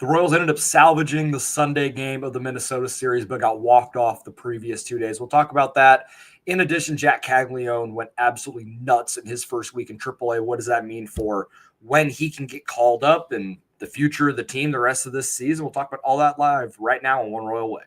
The Royals ended up salvaging the Sunday game of the Minnesota series, but got walked off the previous 2 days. We'll talk about that. In addition, Jac Caglianone went absolutely nuts in his first week in AAA. What does that mean for when he can get called up and the future of the team the rest of this season? We'll talk about all that live right now on One Royal Way.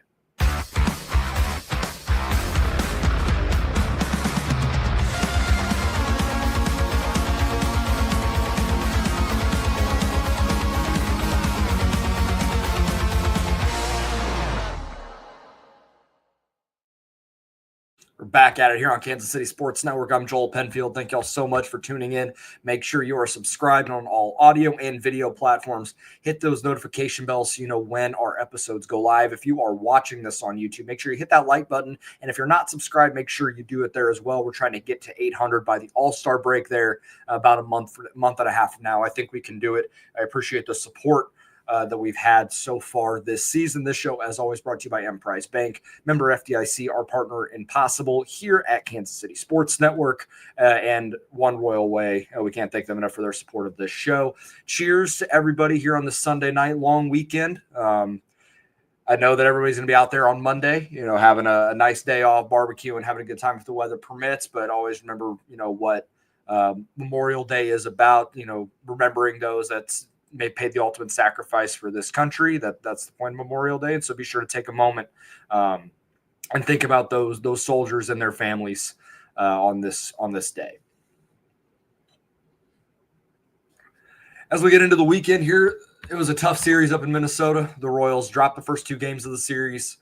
We're back at it here on Kansas City Sports Network. I'm Joel Penfield. Thank y'all so much for tuning in. Make sure you are subscribed on all audio and video platforms. Hit those notification bells so you know when our episodes go live. If you are watching this on YouTube, make sure you hit that like button. And if you're not subscribed, make sure you do it there as well. We're trying to get to 800 by the All-Star break there about a month and a half from now. I think we can do it. I appreciate the support that we've had so far this season. This show, as always, brought to you by Emprise Bank, member FDIC, our partner in Possible here at Kansas City Sports Network and One Royal Way. We can't thank them enough for their support of this show. Cheers to everybody here on this Sunday night long weekend. I know that everybody's going to be out there on Monday, having a nice day off, barbecue, and having a good time if the weather permits. But always remember, what Memorial Day is about, remembering those that's may pay the ultimate sacrifice for this country. That's the point of Memorial Day. And so be sure to take a moment and think about those soldiers and their families on this day. As we get into the weekend here, it was a tough series up in Minnesota. The Royals dropped the first 2 games of the series,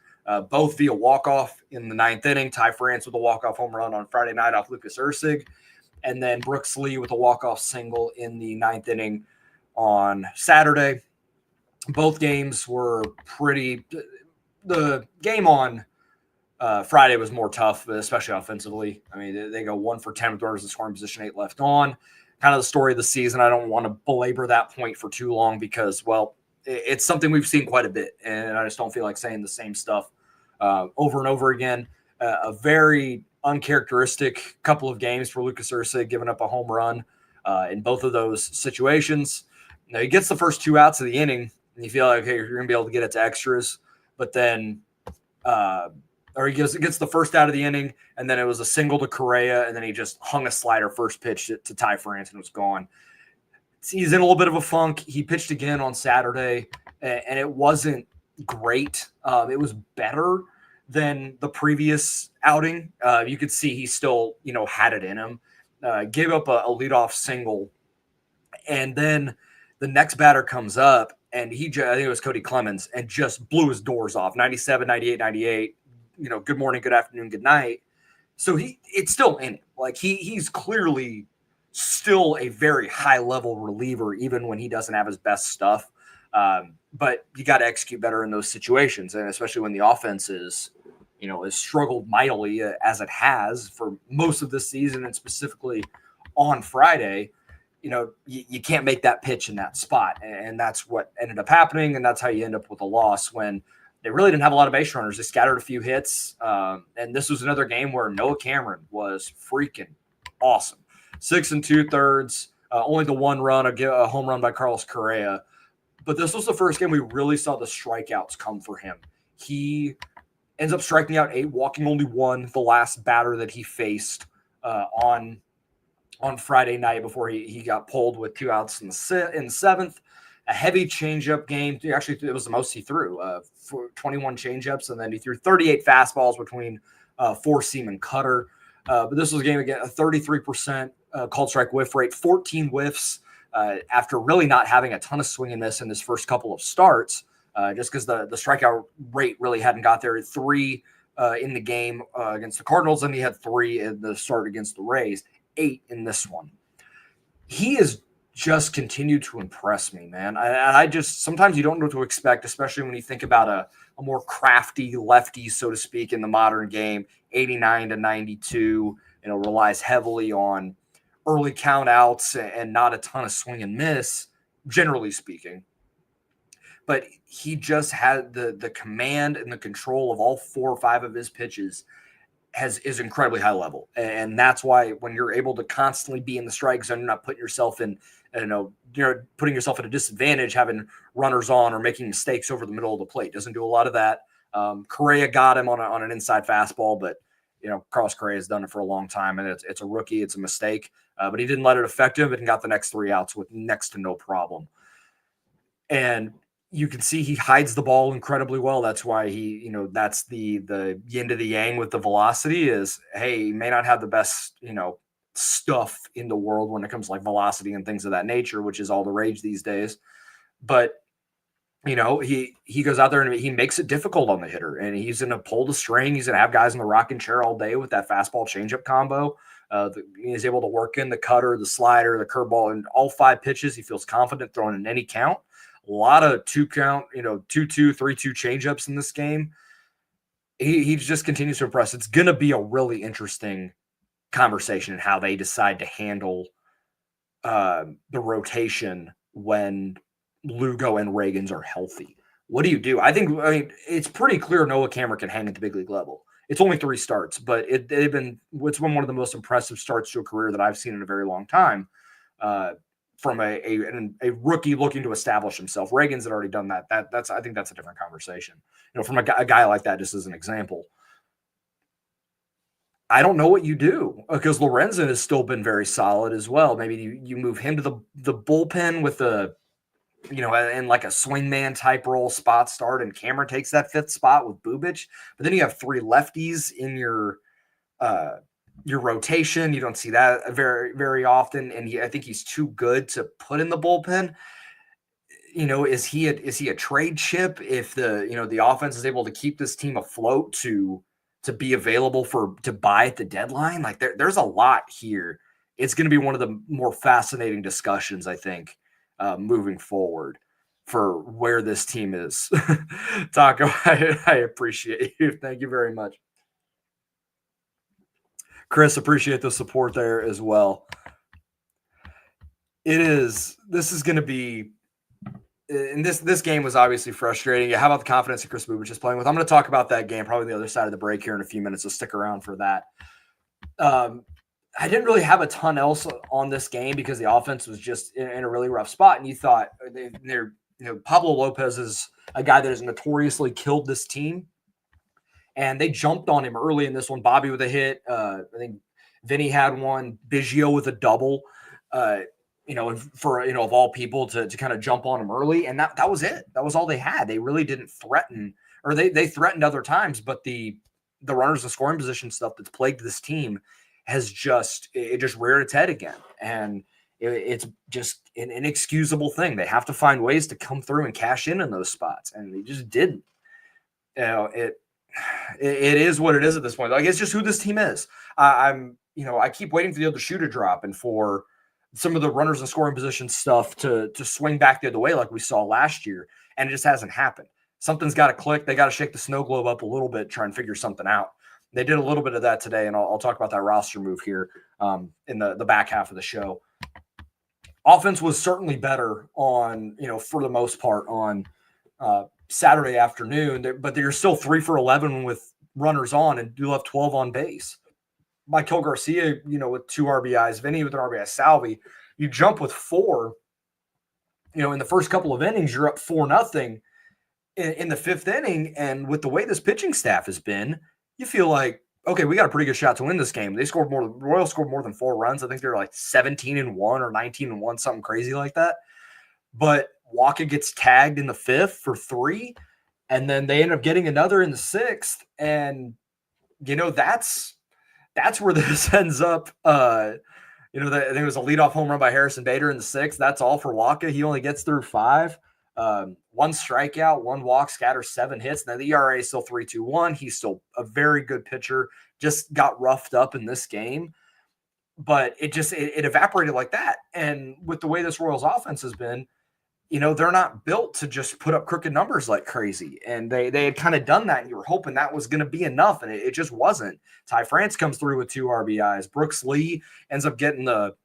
both via walk-off in the 9th inning. Ty France with a walk-off home run on Friday night off Lucas Erceg. And then Brooks Lee with a walk-off single in the 9th inning on Saturday. Both games were pretty – the game on Friday was more tough, especially offensively. I mean, they go 1 for 10 with runners in scoring position, 8 left on. Kind of the story of the season. I don't want to belabor that point for too long because, well, it's something we've seen quite a bit, and I just don't feel like saying the same stuff over and over again. A very uncharacteristic couple of games for Lucas Erceg, giving up a home run in both of those situations. Now, he gets the first 2 outs of the inning, and you feel like, okay, you're going to be able to get it to extras. But then or he gets the first out of the inning, and then it was a single to Correa, and then he just hung a slider first pitch to Ty France and was gone. He's in a little bit of a funk. He pitched again on Saturday, and it wasn't great. It was better than the previous outing. You could see he still, had it in him. Gave up a leadoff single, and then the next batter comes up, and I think it was Cody Clemens, and just blew his doors off. 97, 98, 98. Good morning, good afternoon, good night. So it's still in him. Like he's clearly still a very high level reliever, even when he doesn't have his best stuff. But you got to execute better in those situations, and especially when the offense is struggled mightily as it has for most of this season, and specifically on Friday. You can't make that pitch in that spot. And that's what ended up happening. And that's how you end up with a loss when they really didn't have a lot of base runners. They scattered a few hits. And this was another game where Noah Cameron was freaking awesome. 6 2/3, only the 1 run, a home run by Carlos Correa. But this was the first game we really saw the strikeouts come for him. He ends up striking out 8, walking only 1, the last batter that he faced on Friday night before he got pulled with 2 outs in the 7th. A heavy changeup game. Actually, it was the most he threw, for 21 changeups, and then he threw 38 fastballs between 4-seam and cutter. But this was a game again, a 33% called strike whiff rate, 14 whiffs after really not having a ton of swing and miss in his first couple of starts, just because the strikeout rate really hadn't got there. 3 in the game against the Cardinals, and he had 3 in the start against the Rays. 8 in this one. He has just continued to impress me, man. I just sometimes you don't know what to expect, especially when you think about a more crafty lefty, so to speak, in the modern game. 89 to 92, relies heavily on early count outs and not a ton of swing and miss, generally speaking. But he just had the command and the control of all 4 or 5 of his pitches is incredibly high level. And that's why when you're able to constantly be in the strike zone, you're not putting yourself in putting yourself at a disadvantage, having runners on or making mistakes over the middle of the plate. Doesn't do a lot of that. Correa got him on an inside fastball, but Carlos Correa has done it for a long time, and it's a rookie. It's a mistake, but he didn't let it affect him and got the next 3 outs with next to no problem. And you can see he hides the ball incredibly well. That's why that's the yin to the yang with the velocity is, hey, he may not have the best, stuff in the world when it comes to like velocity and things of that nature, which is all the rage these days. But he goes out there and he makes it difficult on the hitter, and he's going to pull the string. He's going to have guys in the rocking chair all day with that fastball changeup combo. He's able to work in the cutter, the slider, the curveball, and all 5 pitches. He feels confident throwing in any count. A lot of 2-count, 2-2, 3-2 changeups in this game. He just continues to impress. It's going to be a really interesting conversation in how they decide to handle the rotation when Lugo and Reagans are healthy. What do you do? I mean, it's pretty clear Noah Cameron can hang at the big league level. It's only 3 starts, but it's been one of the most impressive starts to a career that I've seen in a very long time. From a rookie looking to establish himself. Reagans had already done that. I think that's a different conversation. From a guy like that, just as an example. I don't know what you do because Lorenzen has still been very solid as well. Maybe you move him to the bullpen with in like a swingman type role spot start, and Cameron takes that 5th spot with Bubic. But then you have 3 lefties in your rotation. You don't see that very, very often. And I think he's too good to put in the bullpen. Is he a trade chip if the offense is able to keep this team afloat to be available to buy at the deadline? Like there's a lot here. It's going to be one of the more fascinating discussions, I think, moving forward for where this team is. Taco, I appreciate you. Thank you very much. Chris, appreciate the support there as well. This is going to be, and this game was obviously frustrating. How about the confidence that Chris Bubic is playing with? I'm going to talk about that game probably the other side of the break here in a few minutes, so stick around for that. I didn't really have a ton else on this game because the offense was just in a really rough spot, and you thought Pablo Lopez is a guy that has notoriously killed this team. And they jumped on him early in this one. Bobby with a hit. I think Vinny had one. Biggio with a double. For of all people to kind of jump on him early, and that was it. That was all they had. They really didn't threaten, or they threatened other times, but the runners in scoring position stuff that's plagued this team has just reared its head again, and it's just an inexcusable thing. They have to find ways to come through and cash in those spots, and they just didn't. It is what it is at this point. Like, it's just who this team is. I keep waiting for the other shoe to drop and for some of the runners in scoring position stuff to swing back the other way like we saw last year, and it just hasn't happened. Something's got to click. They got to shake the snow globe up a little bit, try and figure something out. They did a little bit of that today, and I'll talk about that roster move here in the back half of the show. Offense was certainly better on, for the most part on Saturday afternoon, but they're still 3 for 11 with runners on and do have 12 on base. Michael Garcia, with 2 RBIs, Vinny with an RBI, Salvi. You jump with 4, in the first couple of innings, you're up 4-0 in the 5th inning. And with the way this pitching staff has been, you feel like, okay, we got a pretty good shot to win this game. Royals scored more than 4 runs. I think they're like 17-1 or 19-1, something crazy like that. But Waka gets tagged in the 5th for 3, and then they end up getting another in the 6th. And, that's where this ends up. I think it was a leadoff home run by Harrison Bader in the 6th. That's all for Waka. He only gets through 5. 1 strikeout, 1 walk, scatters 7 hits. Now the ERA is still 3.21. He's still a very good pitcher. Just got roughed up in this game. But it evaporated like that. And with the way this Royals offense has been, they're not built to just put up crooked numbers like crazy. And they had kind of done that, and you were hoping that was going to be enough, and it just wasn't. Ty France comes through with 2 RBIs. Brooks Lee ends up getting the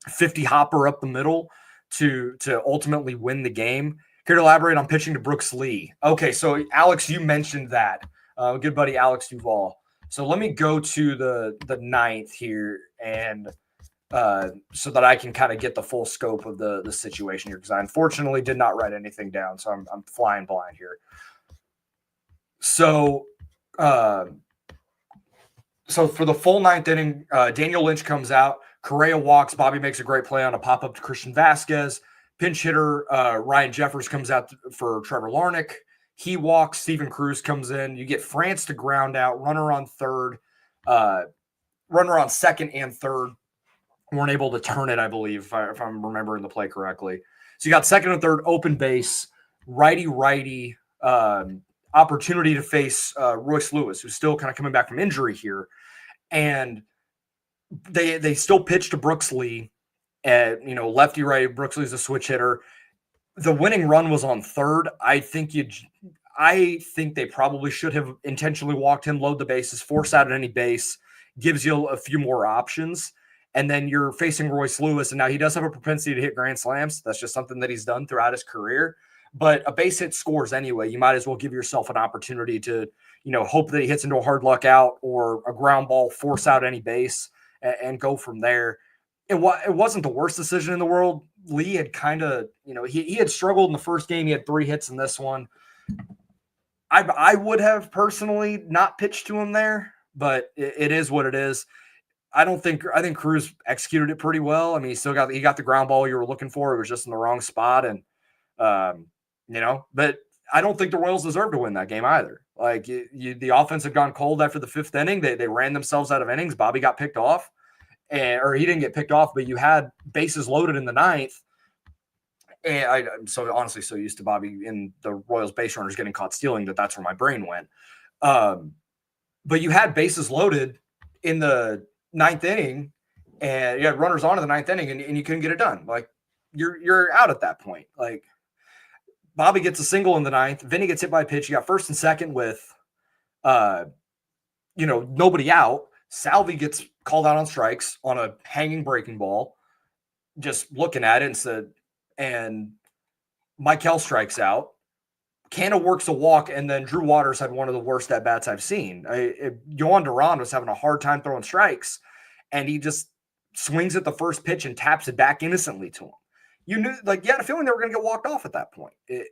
50 hopper up the middle to ultimately win the game. Care to elaborate on pitching to Brooks Lee? Okay, so Alex, you mentioned that. Good buddy Alex Duvall. So let me go to the 9th here, and so that I can kind of get the full scope of the situation here, because I unfortunately did not write anything down, so I'm flying blind here. So for the full ninth inning, Daniel Lynch comes out. Correa walks. Bobby makes a great play on a pop-up to Christian Vasquez. Pinch hitter Ryan Jeffers comes out for Trevor Larnach. He walks. Steven Cruz comes in. You get France to ground out. Runner on second and third. Weren't able to turn it, I believe, if I'm remembering the play correctly. So you got second and third, open base, righty-righty, opportunity to face Royce Lewis, who's still kind of coming back from injury here. And they still pitch to Brooks Lee. Lefty right. Brooks Lee's a switch hitter. The winning run was on third. I think they probably should have intentionally walked him, load the bases, force out at any base, gives you a few more options. And then you're facing Royce Lewis, and now he does have a propensity to hit grand slams. That's just something that he's done throughout his career. But a base hit scores anyway. You might as well give yourself an opportunity to, hope that he hits into a hard luck out or a ground ball, force out any base, and go from there. It wasn't the worst decision in the world. Lee had kind of, he had struggled in the first game. He had 3 hits in this one. I would have personally not pitched to him there, but it is what it is. I think Cruz executed it pretty well. I mean, he got the ground ball you were looking for. It was just in the wrong spot. And, but I don't think the Royals deserved to win that game either. Like the offense had gone cold after the 5th inning. They ran themselves out of innings. Bobby got picked off, or he didn't get picked off, but you had bases loaded in the 9th. And I'm honestly so used to Bobby in the Royals base runners getting caught stealing that's where my brain went. But you had bases loaded in the 9th inning, and you had runners on in the 9th inning, and you couldn't get it done. Like you're out at that point. Like Bobby gets a single in the 9th. Vinny gets hit by a pitch. You got first and second with, nobody out. Salvi gets called out on strikes on a hanging breaking ball. Just looking at it and Michael strikes out. Canna works a walk, and then Drew Waters had one of the worst at-bats I've seen. Yohan Duran was having a hard time throwing strikes, and he just swings at the first pitch and taps it back innocently to him. You knew, you had a feeling they were going to get walked off at that point. It's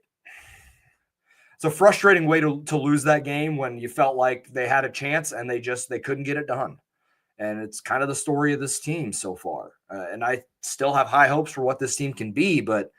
a frustrating way to lose that game when you felt like they had a chance and they couldn't get it done. And it's kind of the story of this team so far. And I still have high hopes for what this team can be, but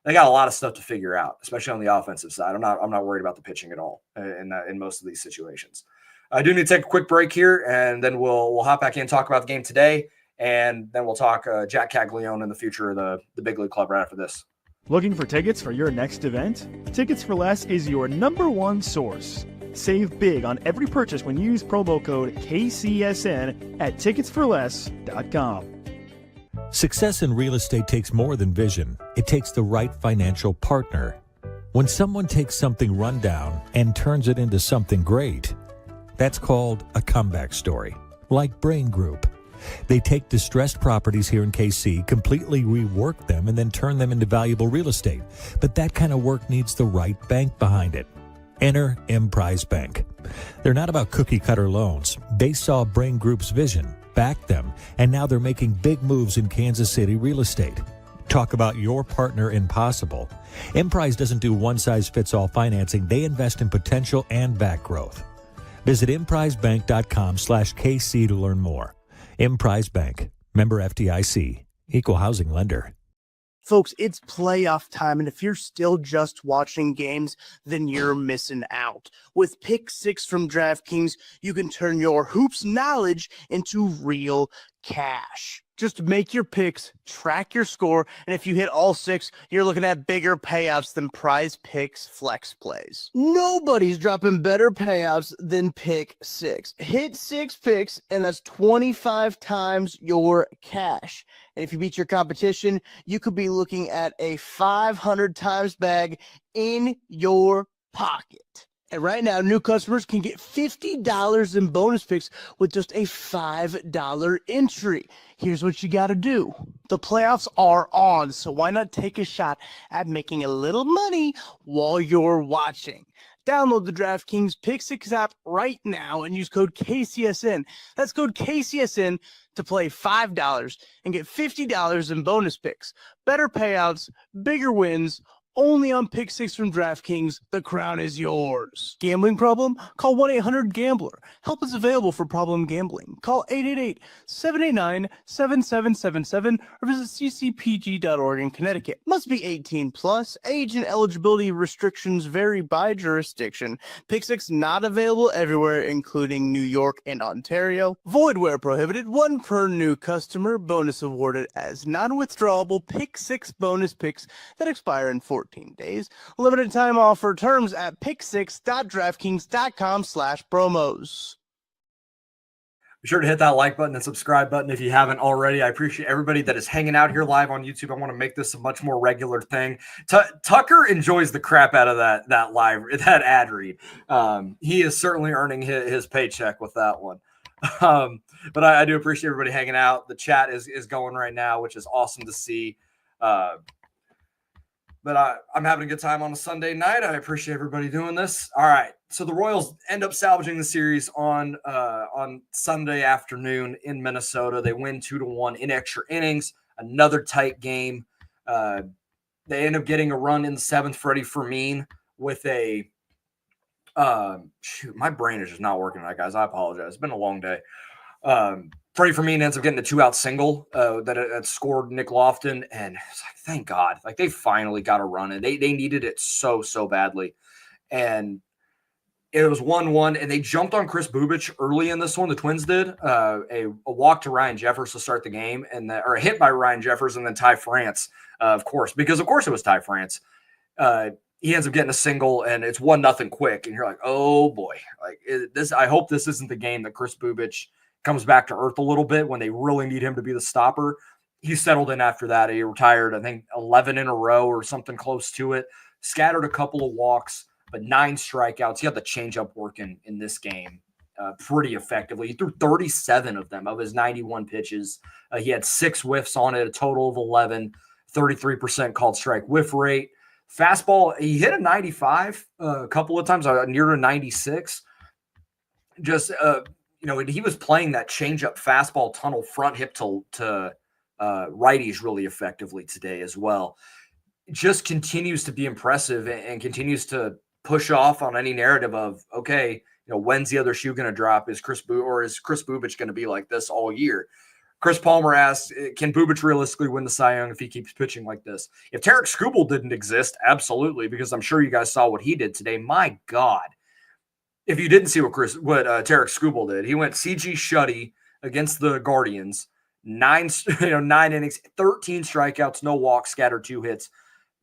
they got a lot of stuff to figure out, especially on the offensive side. I'm not worried about the pitching at all in most of these situations. I do need to take a quick break here, and then we'll hop back in and talk about the game today, and then we'll talk Jac Caglianone and the future of the big league club right after this. Looking for tickets for your next event? Tickets for Less is your #1 source. Save big on every purchase when you use promo code KCSN at ticketsforless.com. Success in real estate takes more than vision. It takes the right financial partner. When someone takes something rundown and turns it into something great, that's called a comeback story, like Brain Group. They take distressed properties here in KC, completely rework them, and then turn them into valuable real estate. But that kind of work needs the right bank behind it. Enter Emprise Bank. They're not about cookie-cutter loans. They saw Brain Group's vision, backed them, and now they're making big moves in Kansas City real estate. Talk about your partner in possible. Emprise doesn't do one-size-fits-all financing. They invest in potential and back growth. Visit emprisebank.com/KC to learn more. Emprise Bank, member FDIC, equal housing lender. Folks, it's playoff time, and if you're still just watching games, then you're missing out. With Pick 6 from DraftKings, you can turn your hoops knowledge into real cash. Just make your picks, track your score, and if you hit all 6, you're looking at bigger payouts than Prize Picks Flex Plays. Nobody's dropping better payouts than Pick 6. Hit 6 picks, and that's 25 times your cash. And if you beat your competition, you could be looking at a 500 times bag in your pocket. And right now, new customers can get $50 in bonus picks with just a $5 entry. Here's what you got to do. The playoffs are on, so why not take a shot at making a little money while you're watching? Download the DraftKings Pick 6 app right now and use code KCSN. That's code KCSN to play $5 and get $50 in bonus picks. Better payouts, bigger wins, only on Pick 6 from DraftKings. The crown is yours. Gambling problem? Call 1-800-GAMBLER. Help is available for problem gambling. Call 888-789-7777 or visit ccpg.org in Connecticut. Must be 18 plus. Age and eligibility restrictions vary by jurisdiction. Pick 6 not available everywhere, including New York and Ontario. Void where prohibited. 1 per new customer. Bonus awarded as non-withdrawable Pick 6 bonus picks that expire in 14 days. Limited time offer. Terms at pick6.draftkings.com/promos. Be sure to hit that like button and subscribe button if you haven't already. I appreciate everybody that is hanging out here live on YouTube. I want to make this a much more regular thing. Tucker enjoys the crap out of that that ad read. He is certainly earning his paycheck with that one. But I do appreciate everybody hanging out. The chat is going right now, which is awesome to see. But I'm having a good time on a Sunday night. I appreciate everybody doing this. All right. So the Royals end up salvaging the series on Sunday afternoon in Minnesota. They win 2-1 in extra innings. Another tight game. They end up getting a run in the 7th. Freddie Fermin with a my brain is just not working tonight, guys. I apologize. It's been a long day. Freddie Fermin ends up getting a 2-out single that scored Nick Lofton, and it's like, thank God, like they finally got a run, and they needed it so badly, and it was 1-1, and they jumped on Chris Bubich early in this one. The Twins did a walk to Ryan Jeffers to start the game, or a hit by Ryan Jeffers, and then Ty France, of course it was Ty France. He ends up getting a single, and it's 1-0 quick, and you're like, oh boy, like this. I hope this isn't the game that Chris Bubich comes back to earth a little bit when they really need him to be the stopper. He settled in after that. He retired, I think, 11 in a row or something close to it. Scattered a couple of walks, but 9 strikeouts. He had the changeup working in this game pretty effectively. He threw 37 of them of his 91 pitches. He had 6 whiffs on it, a total of 11, 33% called strike whiff rate. Fastball, he hit a 95 a couple of times, near a 96. Just he was playing that changeup fastball tunnel front hip to righties really effectively today as well. Just continues to be impressive and continues to push off on any narrative of, okay, when's the other shoe going to drop? Is Chris Bubich going to be like this all year? Chris Palmer asked, can Bubich realistically win the Cy Young if he keeps pitching like this? If Tarek Skubal didn't exist, absolutely, because I'm sure you guys saw what he did today. My God. If you didn't see what Tarek Skubal did, he went CG Shuddy against the Guardians, 9 innings, 13 strikeouts, no walks, scattered 2 hits,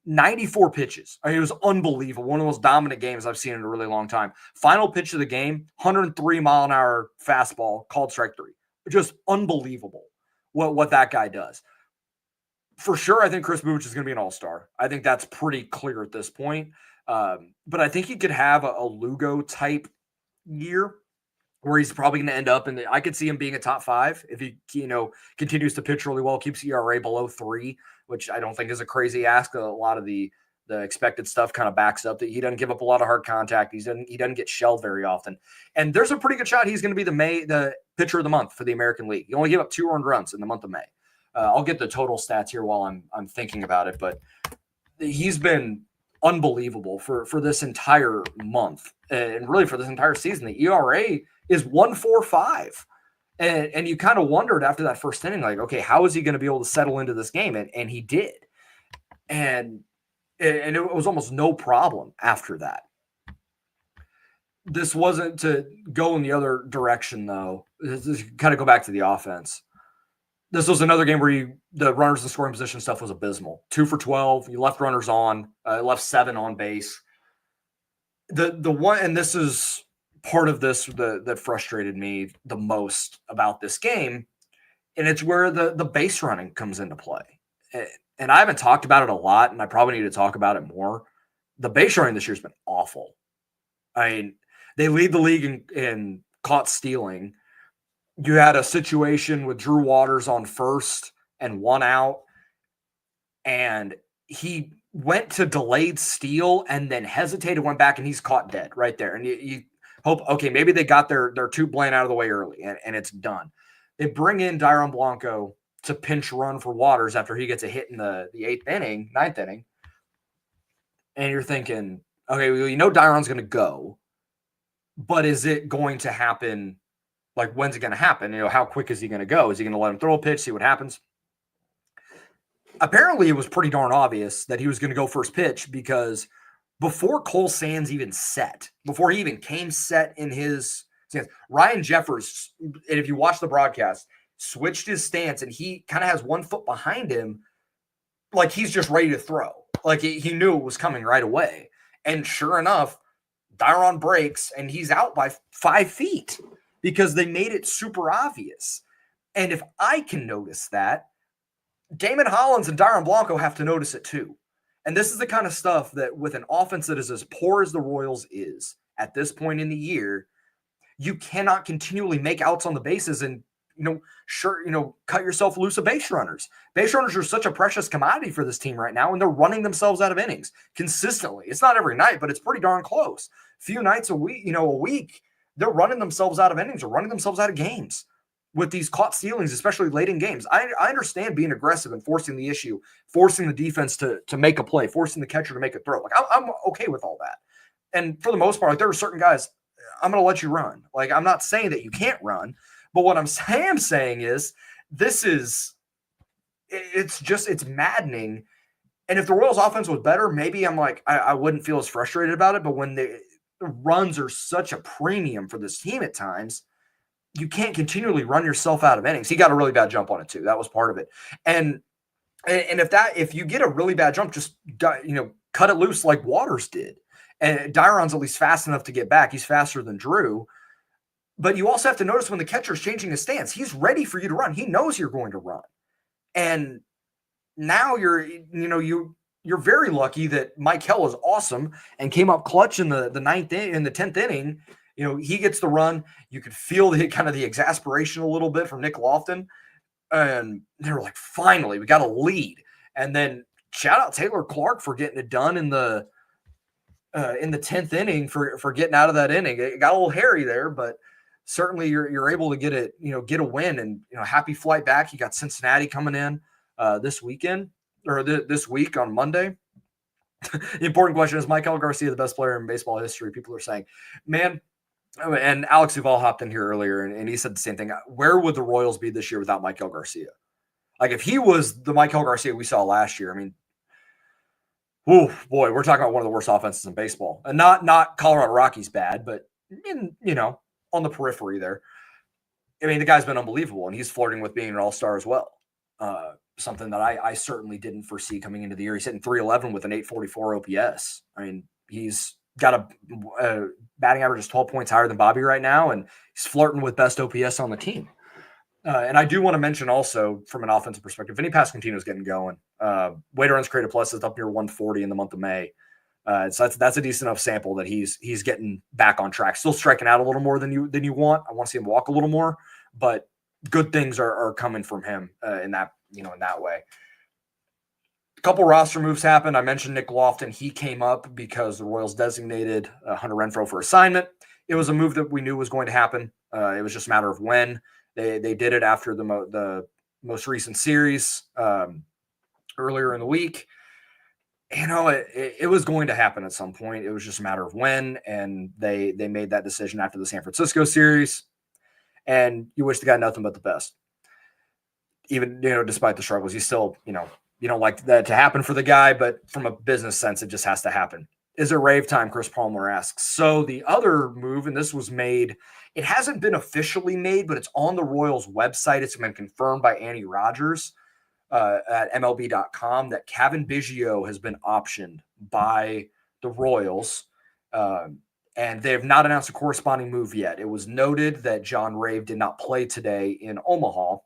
94 pitches. I mean, it was unbelievable. One of the most dominant games I've seen in a really long time. Final pitch of the game, 103-mile-an-hour fastball, called strike 3. Just unbelievable what that guy does. For sure, I think Chris Bubich is going to be an all-star. I think that's pretty clear at this point. But I think he could have a Lugo type year where he's probably going to end up I could see him being a top 5 if he, continues to pitch really well, keeps ERA below 3, which I don't think is a crazy ask. A lot of the expected stuff kind of backs up that he doesn't give up a lot of hard contact. He doesn't get shelled very often. And there's a pretty good shot he's going to be the pitcher of the month for the American League. He only gave up 2 earned runs in the month of May. I'll get the total stats here while I'm thinking about it, but he's been unbelievable for this entire month and really for this entire season. The ERA is 1.45, and you kind of wondered after that first inning, like, okay, how is he going to be able to settle into this game? And he did, and it was almost no problem after that. This wasn't to go in the other direction, though. This kind of go back to the offense. This was another game where the runners in scoring position stuff was abysmal. 2 for 12. You left runners on, left 7 on base. The one, and this is part of this that frustrated me the most about this game, and it's where the base running comes into play. And I haven't talked about it a lot, and I probably need to talk about it more. The base running this year has been awful. I mean, they lead the league in caught stealing. You had a situation with Drew Waters on first and 1 out, and he went to delayed steal and then hesitated, went back, and he's caught dead right there. And you hope, okay, maybe they got their two Blaine out of the way early and it's done. They bring in Dyron Blanco to pinch run for Waters after he gets a hit in the ninth inning. And you're thinking, okay, well, Dyron's going to go, but is it going to happen? Like, when's it going to happen? How quick is he going to go? Is he going to let him throw a pitch, see what happens? Apparently, it was pretty darn obvious that he was going to go first pitch because before Cole Sands even set, before he even came set in his stance, Ryan Jeffers, and if you watch the broadcast, switched his stance and he kind of has 1 foot behind him like he's just ready to throw. Like he knew it was coming right away. And sure enough, Dyron breaks and he's out by 5 feet because they made it super obvious. And if I can notice that, Damon Hollins and Dyron Blanco have to notice it too. And this is the kind of stuff that with an offense that is as poor as the Royals is at this point in the year, you cannot continually make outs on the bases and, cut yourself loose of base runners. Base runners are such a precious commodity for this team right now, and they're running themselves out of innings consistently. It's not every night, but it's pretty darn close. Few nights a week, they're running themselves out of innings or running themselves out of games with these caught stealings, especially late in games. I understand being aggressive and forcing the issue, forcing the defense to make a play, forcing the catcher to make a throw. Like, I'm okay with all that. And for the most part, there are certain guys, I'm going to let you run. Like, I'm not saying that you can't run, but what I'm saying is it's maddening. And if the Royals offense was better, maybe I'm like, I wouldn't feel as frustrated about it. But when the runs are such a premium for this team at times, you can't continually run yourself out of innings. He got a really bad jump on it too. That was part of it. And if you get a really bad jump, just, cut it loose like Waters did. And Dyron's at least fast enough to get back. He's faster than Drew. But you also have to notice when the catcher's changing his stance, he's ready for you to run. He knows you're going to run. And now you're very lucky that Mike Hill is awesome and came up clutch in the 10th inning. He gets the run. You could feel the exasperation a little bit from Nick Lofton. And they were like, finally, we got a lead. And then shout out Taylor Clark for getting it done in the 10th inning for getting out of that inning. It got a little hairy there, but certainly you're able to get it, get a win and, happy flight back. You got Cincinnati coming in this weekend or this week on Monday. The important question is Maikel Garcia, the best player in baseball history. People are saying, man, and Alex Duvall hopped in here earlier and he said the same thing. Where would the Royals be this year without Maikel Garcia? Like if he was the Maikel Garcia we saw last year, I mean, oh boy, we're talking about one of the worst offenses in baseball, and not Colorado Rockies bad, but on the periphery there. I mean, the guy's been unbelievable, and he's flirting with being an all-star as well. Something that I certainly didn't foresee coming into the year. He's hitting .311 with an .844 OPS. I mean, he's got a batting average is 12 points higher than Bobby right now, and he's flirting with best OPS on the team. And I do want to mention also from an offensive perspective, Vinny Pasquantino's getting going. Weighted runs created plus is up near 140 in the month of May. So that's a decent enough sample that he's getting back on track. Still striking out a little more than you want. I want to see him walk a little more, but good things are coming from him in that way. A couple roster moves happened. I mentioned Nick Lofton. He came up because the Royals designated Hunter Renfroe for assignment. It was a move that we knew was going to happen. It was just a matter of when. They did it after the most recent series earlier in the week. It was going to happen at some point. It was just a matter of when, and they made that decision after the San Francisco series. And you wish the guy nothing but the best. Even, despite the struggles, you still, you don't like that to happen for the guy, but from a business sense, it just has to happen. Is it rave time? Chris Palmer asks. So the other move, and this was made, it hasn't been officially made, but it's on the Royals website. It's been confirmed by Annie Rogers at MLB.com that Kevin Biggio has been optioned by the Royals. And they have not announced a corresponding move yet. It was noted that John Rave did not play today in Omaha.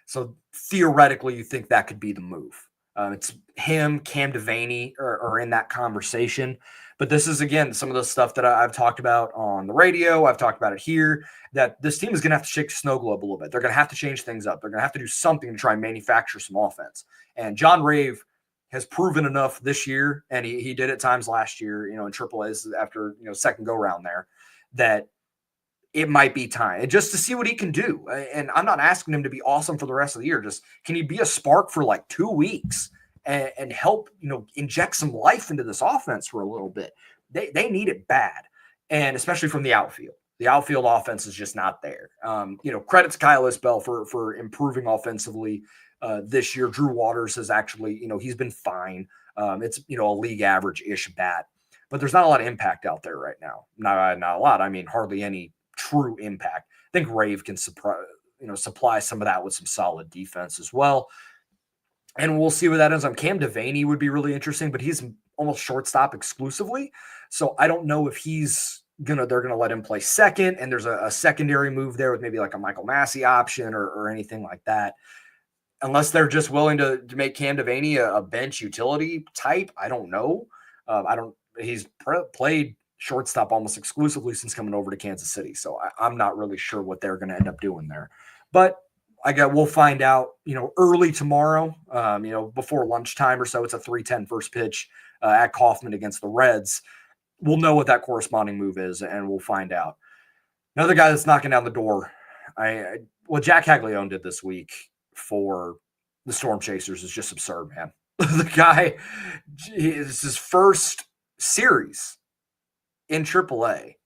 So theoretically, you think that could be the move. It's him, Cam Devaney are in that conversation. But this is, again, some of the stuff that I've talked about on the radio. I've talked about it here, that this team is going to have to shake the snow globe a little bit. They're going to have to change things up. They're going to have to do something to try and manufacture some offense. And John Rave has proven enough this year, and he did at times last year, in AAA after, second go round there, that it might be time and just to see what he can do. And I'm not asking him to be awesome for the rest of the year. Just can he be a spark for like 2 weeks and help, inject some life into this offense for a little bit? They need it bad. And especially from the outfield. The outfield offense is just not there. Credit to Kyle Isbell for improving offensively this year. Drew Waters has actually, he's been fine. It's, a league average-ish bat. But there's not a lot of impact out there right now. Not a lot. I mean, hardly any true impact. I think Rave can supply some of that with some solid defense as well. And we'll see what that ends on. Cam Devaney would be really interesting, but he's almost shortstop exclusively. So I don't know if they're gonna let him play second, and there's a secondary move there with maybe like a Michael Massey option or anything like that. Unless they're just willing to make Cam Devaney a bench utility type. I don't know. He's played shortstop almost exclusively since coming over to Kansas City. So I'm not really sure what they're going to end up doing there. But we'll find out, early tomorrow, before lunchtime or so. It's a 3:10 first pitch at Kauffman against the Reds. We'll know what that corresponding move is, and we'll find out. Another guy that's knocking down the door, what Jac Caglianone did this week for the Storm Chasers is just absurd, man. The guy, it's his first series in AAA,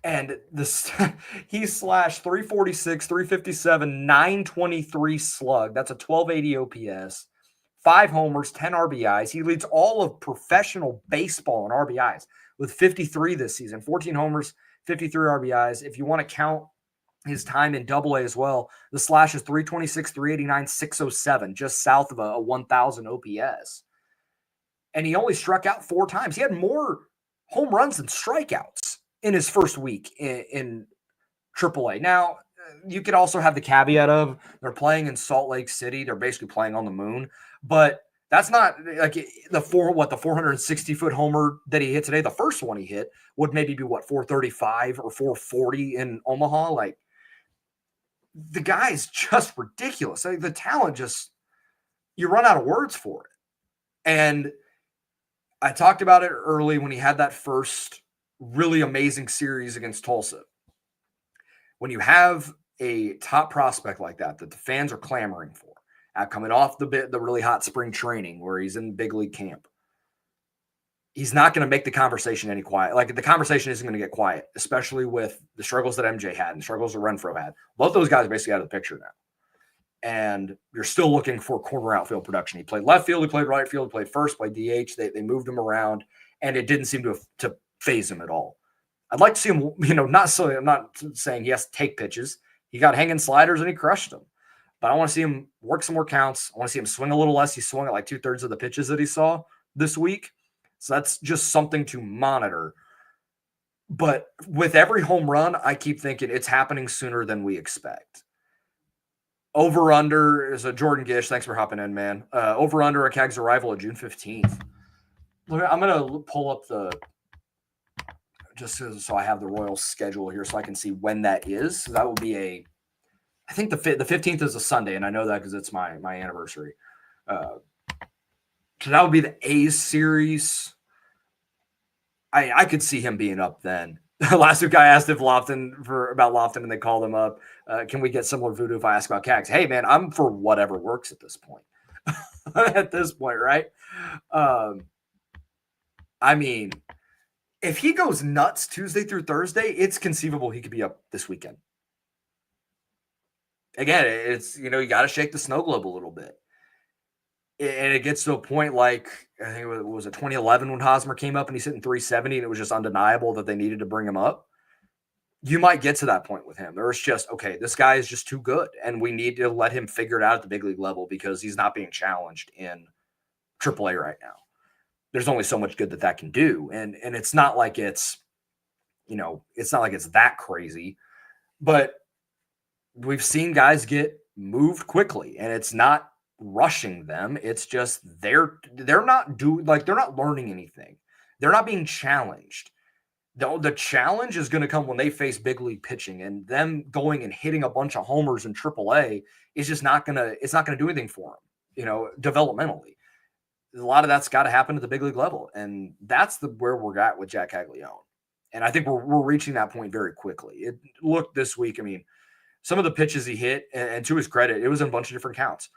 and he slashed 346, 357, 923 slug. That's a 1280 OPS, 5 homers, 10 RBIs. He leads all of professional baseball in RBIs with 53 this season, 14 homers, 53 RBIs. If you want to count his time in AA as well, the slash is 326, 389, 607, just south of a 1,000 OPS. And he only struck out 4 times. He had more home runs than strikeouts in his first week in AAA. Now, you could also have the caveat of they're playing in Salt Lake City. They're basically playing on the moon. But that's not like the 460-foot homer that he hit today. The first one he hit would maybe be 435 or 440 in Omaha. Like, the guy's just ridiculous. The talent you run out of words for it. And I talked about it early when he had that first really amazing series against Tulsa. When you have a top prospect like that the fans are clamoring for, coming off the really hot spring training where he's in big league camp, he's not going to make the conversation any quiet. Like, the conversation isn't going to get quiet, especially with the struggles that MJ had and the struggles that Renfroe had. Both those guys are basically out of the picture now. And you're still looking for corner outfield production. He played left field, he played right field, he played first, played DH. They moved him around, and it didn't seem to phase him at all. I'd like to see him, I'm not saying he has to take pitches. He got hanging sliders and he crushed them. But I want to see him work some more counts. I want to see him swing a little less. He swung at like 2/3 of the pitches that he saw this week. So that's just something to monitor. But with every home run, I keep thinking it's happening sooner than we expect. Over under is a Jordan Gish. Thanks for hopping in, man. Over under a Cags arrival of June 15th. I'm going to pull up just so I have the Royals schedule here so I can see when that is. So that will be I think the 15th is a Sunday, and I know that because it's my anniversary. So that would be the A's series. I could see him being up then. Last week I asked about Lofton, and they called him up. Can we get similar voodoo if I ask about Cags? Hey, man, I'm for whatever works at this point. At this point, right? I mean, if he goes nuts Tuesday through Thursday, it's conceivable he could be up this weekend. Again, it's, you got to shake the snow globe a little bit. And it gets to a point like, I think it was 2011 when Hosmer came up and he's hitting 370 and it was just undeniable that they needed to bring him up. You might get to that point with him. There's just, okay, this guy is just too good and we need to let him figure it out at the big league level because he's not being challenged in AAA right now. There's only so much good that can do. And it's not like it's that crazy, but we've seen guys get moved quickly and it's not rushing them. It's just they're not learning anything. They're not being challenged. The challenge is going to come when they face big league pitching, and them going and hitting a bunch of homers in AAA is just not going to do anything for them, developmentally. a lot of that's got to happen at the big league level. And that's where we're at with Jac Caglianone. And I think we're reaching that point very quickly. It looked this week, I mean, some of the pitches he hit, and to his credit, it was in a bunch of different counts.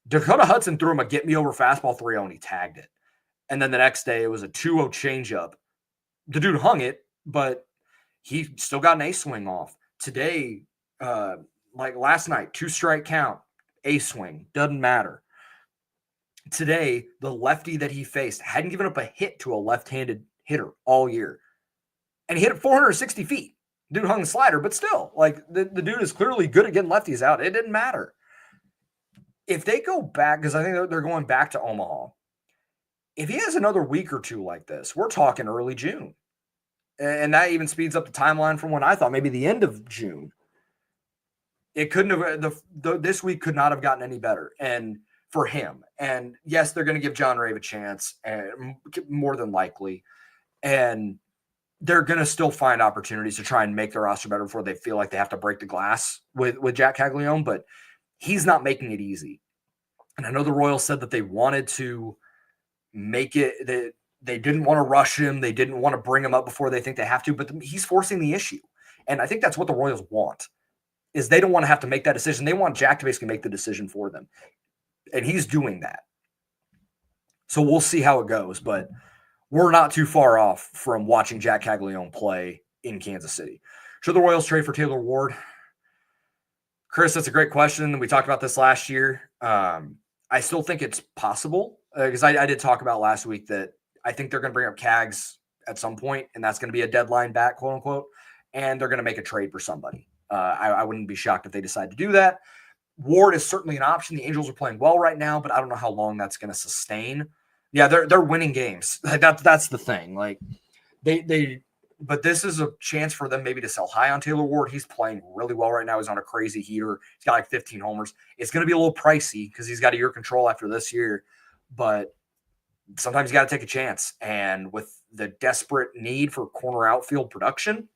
Dakota Hudson threw him a get-me-over fastball 3-0, and he tagged it. And then the next day, it was a 2-0 changeup. The dude hung it, but he still got an ace swing off. Today, like last night, 2-strike count, ace swing, doesn't matter. Today, the lefty that he faced hadn't given up a hit to a left-handed hitter all year. And he hit it 460 feet. Dude hung the slider, but still, like the dude is clearly good at getting lefties out. It didn't matter. If they go back, because I think they're going back to Omaha, if he has another week or two like this, we're talking early June. And that even speeds up the timeline from when I thought maybe the end of June. It couldn't have, this week could not have gotten any better. And for him, and yes, they're going to give John Rave a chance, and more than likely. And they're going to still find opportunities to try and make their roster better before they feel like they have to break the glass with Jac Caglianone, but he's not making it easy. And I know the Royals said that they wanted to make it, that they didn't want to rush him. They didn't want to bring him up before they think they have to, but he's forcing the issue. And I think that's what the Royals want, is they don't want to have to make that decision. They want Jack to basically make the decision for them. And he's doing that. So we'll see how it goes, but we're not too far off from watching Jac Caglianone play in Kansas City. Should the Royals trade for Taylor Ward? Chris, that's a great question. We talked about this last year. I still think it's possible because I did talk about last week that I think they're going to bring up Cags at some point, and that's going to be a deadline back, quote unquote, and they're going to make a trade for somebody. I wouldn't be shocked if they decide to do that. Ward is certainly an option. The Angels are playing well right now, but I don't know how long that's going to sustain. Yeah, they're winning games. That's the thing. Like but this is a chance for them maybe to sell high on Taylor Ward. He's playing really well right now. He's on a crazy heater. He's got like 15 homers. It's going to be a little pricey because he's got a year control after this year, but sometimes you got to take a chance. And with the desperate need for corner outfield production,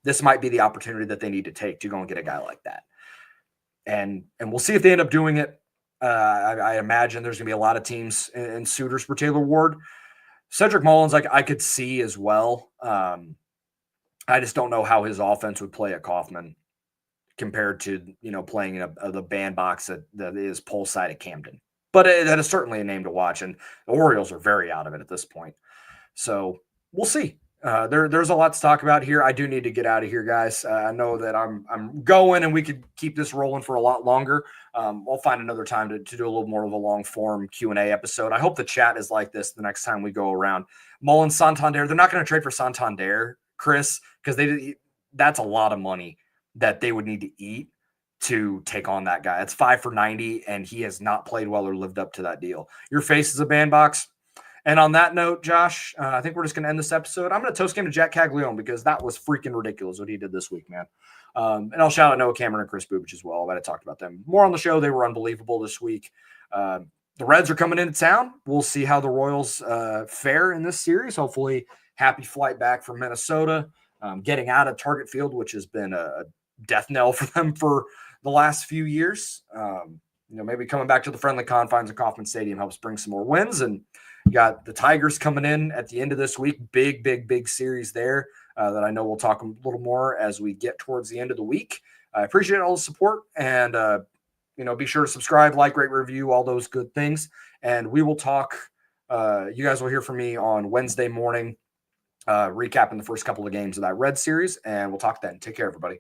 this might be the opportunity that they need to take to go and get a guy like that. And we'll see if they end up doing it. I imagine there's going to be a lot of teams and suitors for Taylor Ward. Cedric Mullins, I could see as well. I just don't know how his offense would play at Kauffman compared to, playing in the bandbox that is Pulse side at Camden. But that is certainly a name to watch, and the Orioles are very out of it at this point. So we'll see. There's a lot to talk about here. I do need to get out of here, guys. I know that I'm going, and we could keep this rolling for a lot longer. We'll find another time to do a little more of a long form Q&A episode. I hope the chat is like this the next time we go around. Mullins, Santander, they're not going to trade for Santander, Chris, because that's a lot of money that they would need to eat to take on that guy. It's 5 for $90, and he has not played well or lived up to that deal. Your face is a bandbox. And on that note, Josh, I think we're just going to end this episode. I'm going to toast game to Jac Caglianone because that was freaking ridiculous what he did this week, man. And I'll shout out Noah Cameron and Chris Bubich as well. I talked about them more on the show. They were unbelievable this week. The Reds are coming into town. We'll see how the Royals fare in this series. Hopefully, happy flight back from Minnesota, getting out of Target Field, which has been a death knell for them for the last few years. Maybe coming back to the friendly confines of Kauffman Stadium helps bring some more wins. And you got the Tigers coming in at the end of this week. Big series there that I know we'll talk a little more as we get towards the end of the week. I appreciate all the support, and be sure to subscribe, like, rate, review, all those good things. And we will talk. You guys will hear from me on Wednesday morning, recapping the first couple of games of that Red series, and we'll talk then. Take care, everybody.